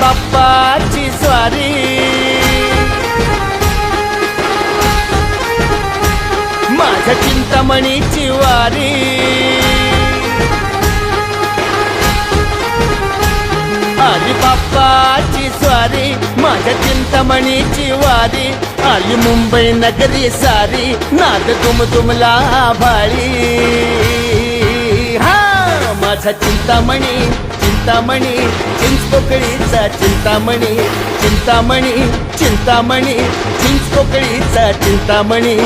बाप्पाची स्वारी, माझ्या चिंतामणीची वारी, आली बाप्पाची स्वारी, माझ्या चिंतामणीची वारी, आली मुंबई नगरी सारी, नाद दुमदुमला भाळी. हा माझा चिंतामणी, चिंतामणी, चिंचपोकळीचा चिंतामणी, चिंतामणी, चिंतामणी, चिंचपोकळीचा चिंतामणी.